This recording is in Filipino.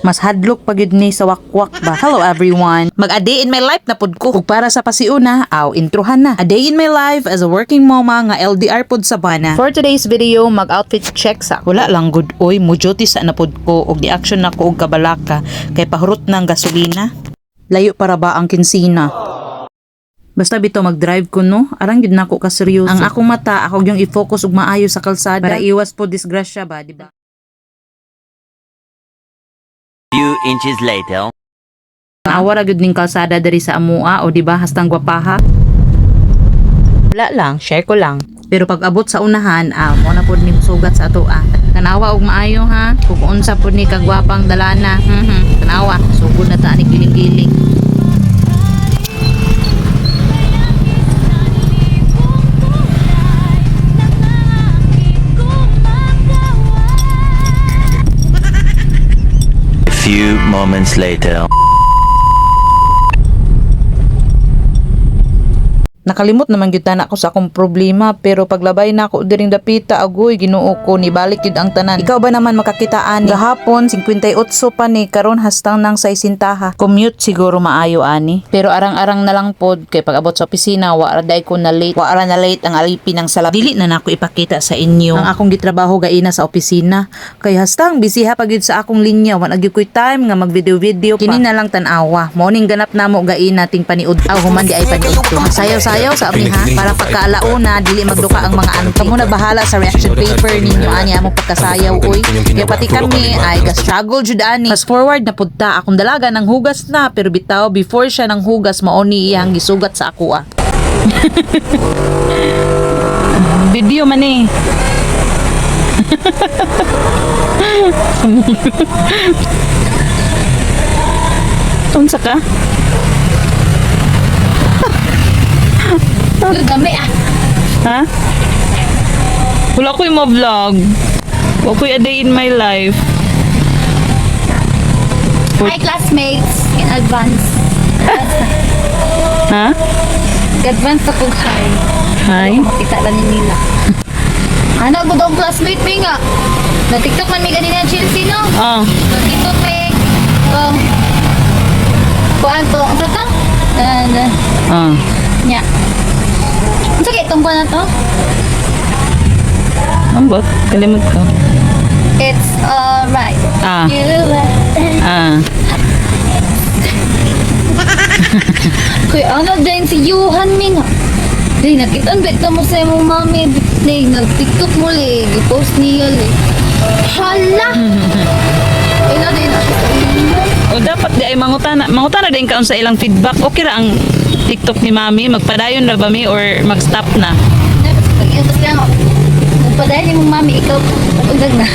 Mas hadlok pag yun ni sa wakwak ba. Hello everyone. Mag a day in my life na pod ko. Ug para sa pasiuna, introhan na. A day in my life as a working mama nga LDR pod sa bana. For today's video, mag outfit check sa. Wala lang good oy, mujuti sa na pod ko og di action na ko og kabalaka kay pahurot ng gasolina. Layo para ba ang kinsina? Basta bitaw mag-drive ko no, arang gid nako ka seryoso. Ang akong mata, ako yung i-focus ug maayo sa kalsada para iwas po disgrasya ba, di ba? Few inches later. Awara gud ning kalsada diri sa amua o di ba hastang gwapaha. Wala lang, share ko lang. Pero pag abot sa unahan, mo na pod ni sugat sa ato Tanawa og maayo ha. Kung unsa pod ni kagwapang dalana. Tanawa, sugod na ta ni giling-giling. Few moments later. Nakalimot naman gyud na ako sa akong problema pero paglabay na ako diring dapita agoy Ginoo ko ni balik gyud ang tanan. Ikaw ba naman makakitaan gahapon 58 pa ni karon hastang nang 60. Commute siguro maayo ani. Pero arang-arang na lang pod kay pag abot sa opisina wa day ko na late. Wa ra na late ang alipin ng salab. Dili na nako ipakita sa inyo ang akong gitrabaho gaina sa opisina. Kay hastang bisiha pa gyud sa akong linya wa nagyud koy time nga mag-video pa. Kini na lang tan-awa. Morning ganap namo gaina ting paniud. Human di ay paniud to. Sayaw sa amin ha para pagkaalauna dili magduka ang mga auntie. Kamo na bahala sa reaction paper ninyo ani among pagkasayaw oy. Kaya pati kami ay ga-struggle jud ani. Fast forward na pudta akong dalaga nang hugas na pero bitaw before siya nang hugas mao ni iyang gisugat sa ako Video man eh. Unsa ka? Dami Ha? Wala ko yung vlog. Wala ko yung a day in my life. Hi classmates in advance. Ha? Advance ako siya. Hi? Makita lang nila. Ano ko daw classmate may nga? Na TikTok man may ganina Chelsea no? Na TikTok may kuan to. Ang tata? Nya. Ang sakit itong buwan na to? Ambot, kalimot ko. It's alright. Kuya, ano dyan si Johan Ming? Day, nakitaan bet ka mo sa mong mami. Day, nag-tiktok mo li. I-post niya li. Hala! Ina din na. O dapat di ay mangutana din kaon sa ilang feedback. Okay ra ang TikTok ni Mami, magpadayon na ba mi or mag-stop na? Tapos lang, magpadayan ni mong mami, ikaw, pag-udag na.